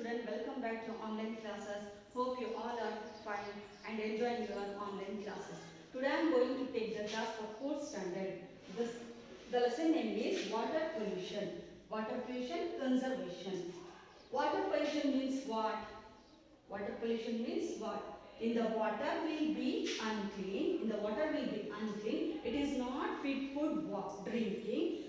student, welcome back to online classes. Hope you all are fine and enjoying your online classes. Today I am going to take the class for 4th standard. The lesson name is water pollution. Water pollution conservation. Water pollution means what? Water pollution means what? In the water will be unclean. In the water will be unclean. It is not fit for drinking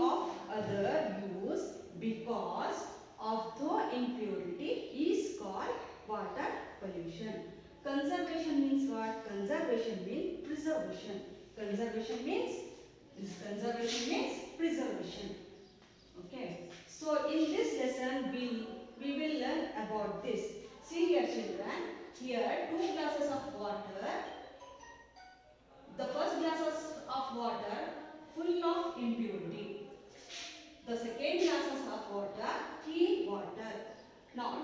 of other use because of the impurity is called water pollution. Conservation means what? Conservation means preservation. Conservation means preservation. Okay. So in this lesson we will learn about this. See here children. Here 2 glasses of water. The first glasses of water full of impurity. The second glasses of water, clean water. Now,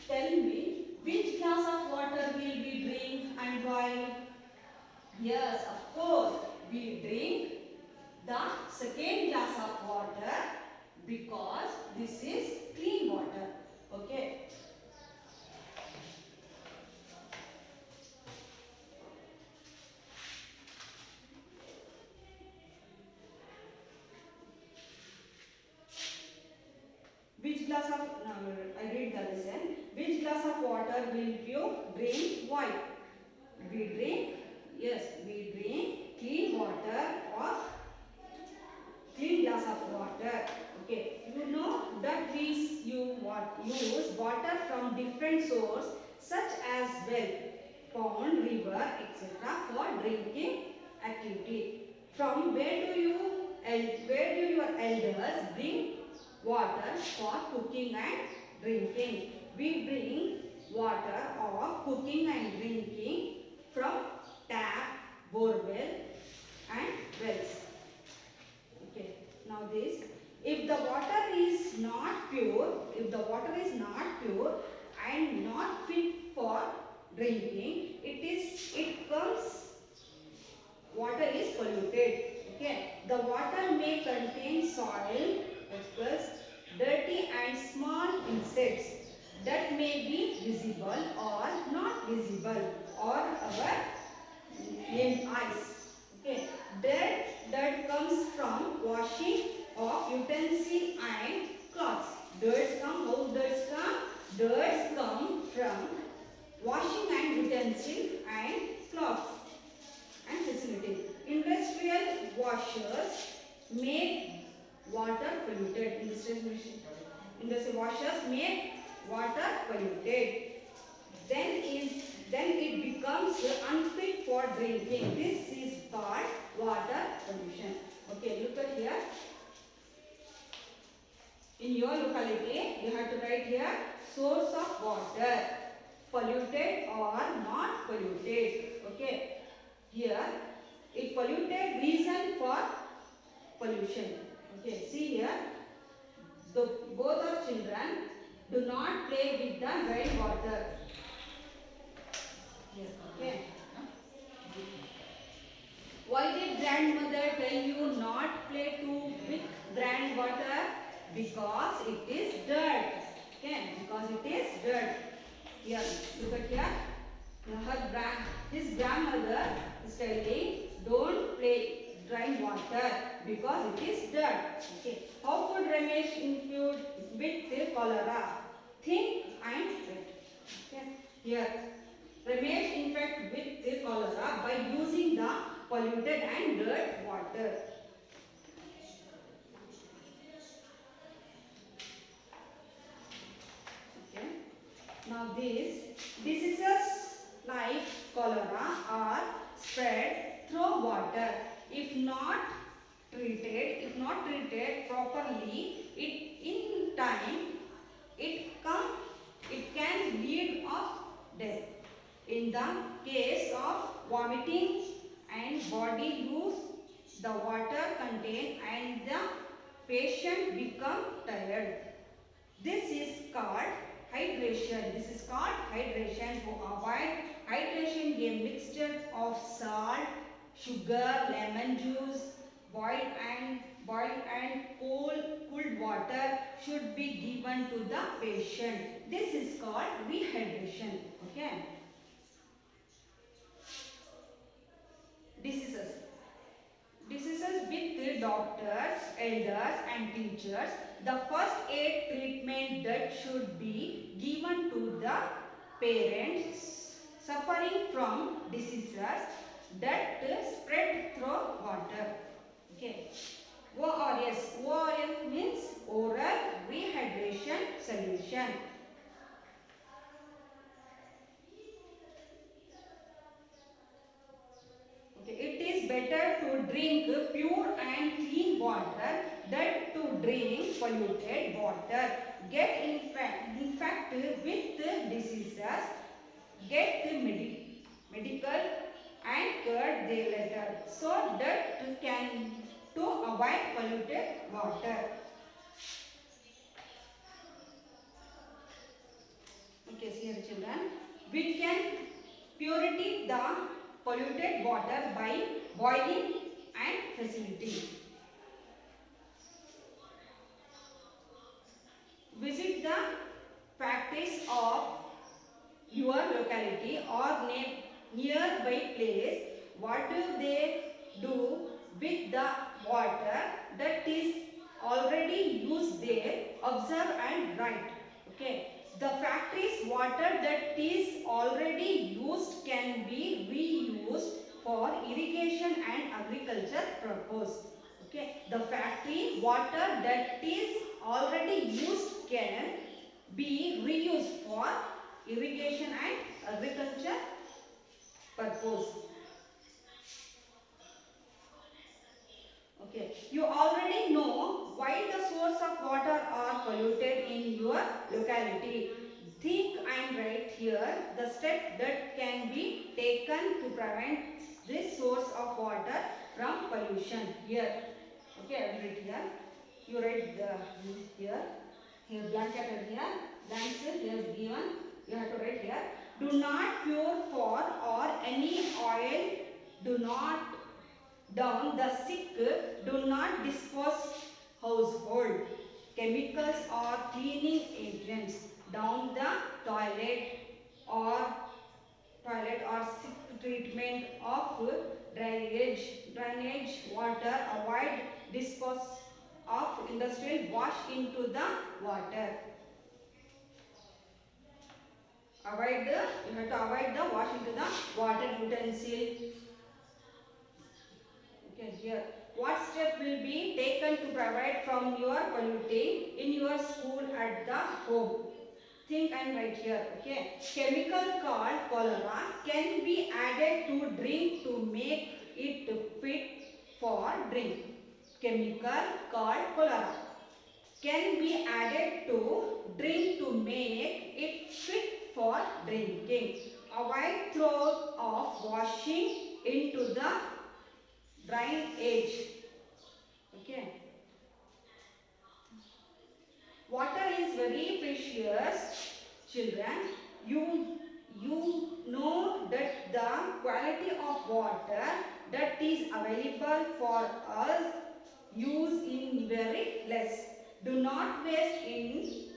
tell me, which glass of water will we drink and why? Yes, of course, we drink the second glass of water because this is clean water. Okay. Which glass of, I read the lesson. Which glass of water will you drink? Why? We drink, yes, we drink clean water or clean glass of water. Okay, you know that we use water from different sources such as well, pond, river, etc. for drinking activity. From where do your elders bring water for cooking and drinking? We bring water of cooking and drinking from tap, borewell and wells. Okay. Now this, if the water is not pure and not fit for drinking, water is polluted. Okay. The water may contain soil, particles, dirty and small insects that may be visible or not visible or our named eyes. Okay. Dirt comes from washing of utensil and cloths. Dirts come from washing and utensil and cloths and facilities. Industrial washers make water polluted. Industrial washers make water polluted. Then it becomes unfit for drinking. This is called water pollution. Okay, look at here. In your locality, you have to write here source of water, polluted or not polluted. Okay, here it polluted, reason for pollution. Okay, see here. Both of children do not play with the rainwater. Okay. Why did grandmother tell you not play too with groundwater? Because it is dirt. Okay, because it is dirt. Here, look at here. His grandmother is telling, don't play dry water because it is dirt. Okay. How could Ramesh include with the cholera? Think and wait. Okay. Here, Ramesh infect with the cholera by using the polluted and dirt water. Okay. Now diseases like cholera are spread through water. If not treated properly, in time it can lead of death. In the case of vomiting and body lose the water content and the patient become tired. This is called hydration. To avoid hydration, a mixture of salt, sugar, lemon juice, boiled boiled and cooled water should be given to the patient. This is called rehydration. Okay. Diseases. Diseases with the doctors, elders and teachers. The first aid treatment that should be given to the parents suffering from diseases that spread through water. Okay. ORS. ORS means oral rehydration solution. Okay. It is better to drink pure and clean water than to drink polluted water. Get infected with diseases, get medical and cure their later, so that can to avoid polluted water. Okay, see here children, we can purity the polluted water by boiling and facility. Visit the factories of your locality or nearby place. What do they do with the water that is already used there? Observe and write. Okay. The factory's water that is already used can be reused for irrigation and agriculture purpose. Okay. The factory water that is already used can be reused for irrigation and agriculture purpose. Okay, you already know why the source of water are polluted in your locality. Think and write here the step that can be taken to prevent this source of water from pollution. Here, okay, I will write here. You write the here blanket here, blanks here is given. You have to write here. Do not pour for or any oil. Do not down the sick. Do not dispose household chemicals or cleaning agents down the toilet or sick treatment of drainage water. Avoid dispose of industrial wash into the water. You have to avoid the wash into the water utensil. Okay, here. What step will be taken to provide from your polluting in your school at the home? Think and write here. Okay. Chemical called cholera can be added to drink to make it fit for drink. Chemical called cholera can be added to drink to make it fit for drinking. Avoid throw of washing into the drainage. Okay. Water is very precious, children. You know that the quality of water that is available for us use in very less. Do not waste in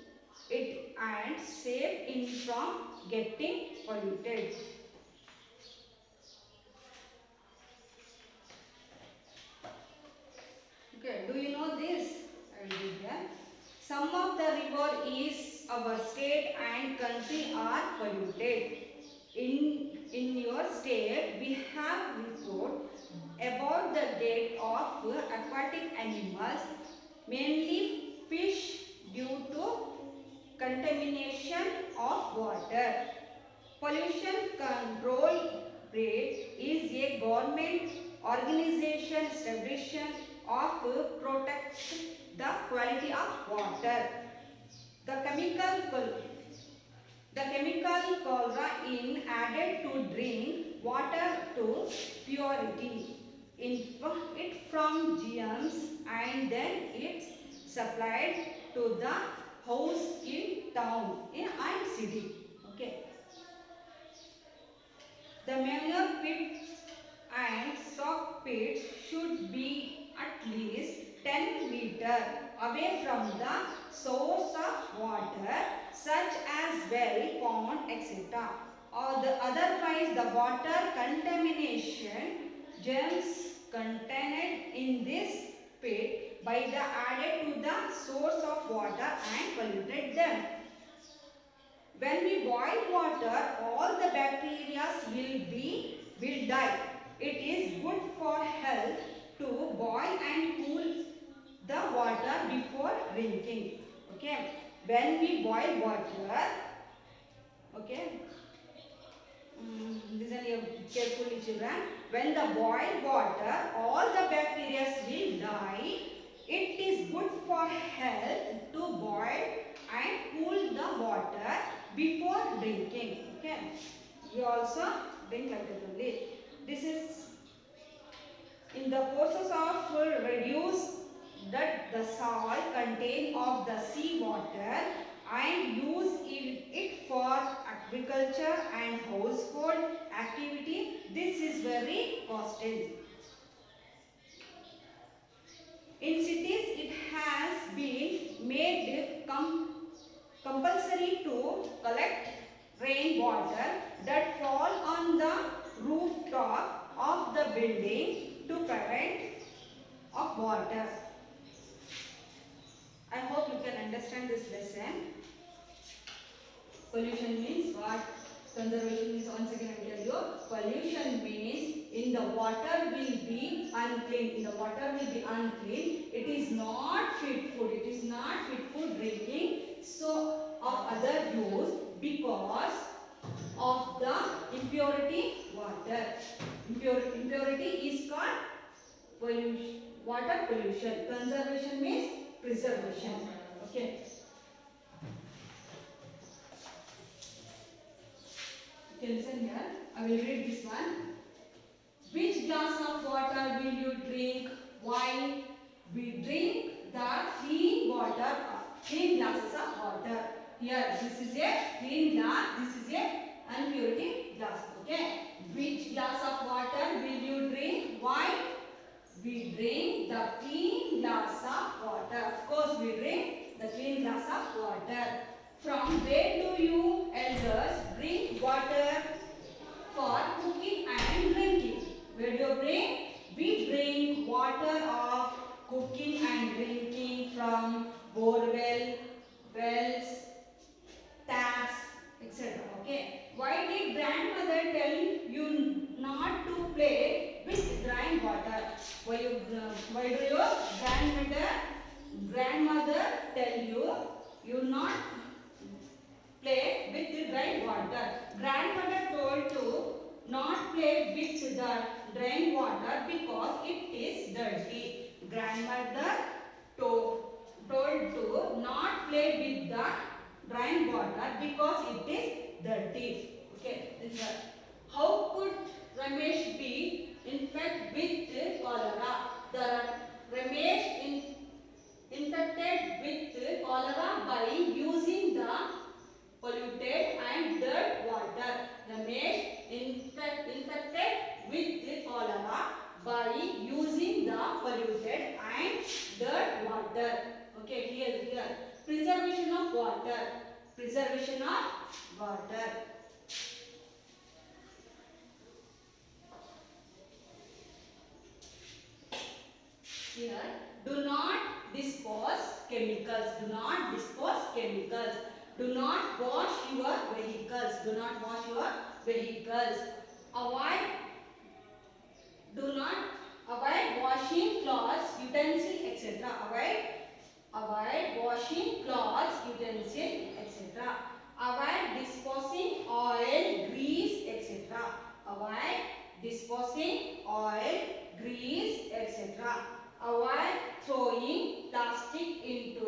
it and save in from getting polluted. Okay, do you know this? I will give here. Some of the river is our state and country are polluted. In your state, we have report about the death of aquatic animals, mainly fish, due to contamination of water. Pollution Control Board is a government organization established to protect the quality of water. The chemical cholera in added to drink water to purity it from GMs and then it's supplied to the house in town and city. Okay. The manure pits and sock pits should be at least 10 meter away from the source of water such as well, pond, etc. Or otherwise the water contamination germs contained in this pit by the added to the source of water and polluted them. When we boil water, all the bacteria will die. It is good for health to boil and cool the water before drinking. Okay. When we boil water, okay. Listen here carefully, children. When the boiled water, all the bacteria will die. It is good for health to boil and cool the water before drinking. Okay. You also drink like that only. This is in the process of reduce that the salt content of the sea water and use it for agriculture and household activity. This is very costly. In cities, it has been made compulsory to collect rainwater that fall on the rooftop of the building to prevent of water. I hope you can understand this lesson. Pollution means what? Conservation means, once again I tell you, pollution means in the water will be unclean. In the water will be unclean. It is not fit food. It is not fit for drinking. So or other use because of the impurity water. Impurity is called pollution. Water pollution. Conservation means preservation. Okay. Okay, listen here. I will read this one. Which glass of water will you drink? Why? We drink the clean water, clean glasses of water. Here, this is a clean glass. This is a impurity glass. Okay. Which glass of water will you drink? Why? We drink the clean glass of water. Of course, we drink the clean glass of water. From where do you elders drink water for cooking and drinking? Where do you bring? We drink water of cooking and drinking from borewell, wells, taps, etc. Okay. Why did grandmother tell you not to play with drying water? Why do your grandmother tell you not play with the dry water? Grandmother told to not play with the drain water because it is dirty. Grandmother told to not play with the drain water because it is dirty. Okay, this is how could Ramesh be infected with cholera? The Ramesh infected with cholera by using the polluted and dirt water. Ramesh infected with cholera by using the polluted and dirt water. Okay, here. Preservation of water. Preservation of water. Here, do not dispose chemicals. Do not dispose chemicals. Do not wash your vehicles. Do not wash your vehicles. Avoid washing clothes, utensils, etc. Avoid washing clothes, utensils, etc. Avoid disposing oil, grease, etc. Avoid disposing oil, grease, etc. Avoid throwing plastic into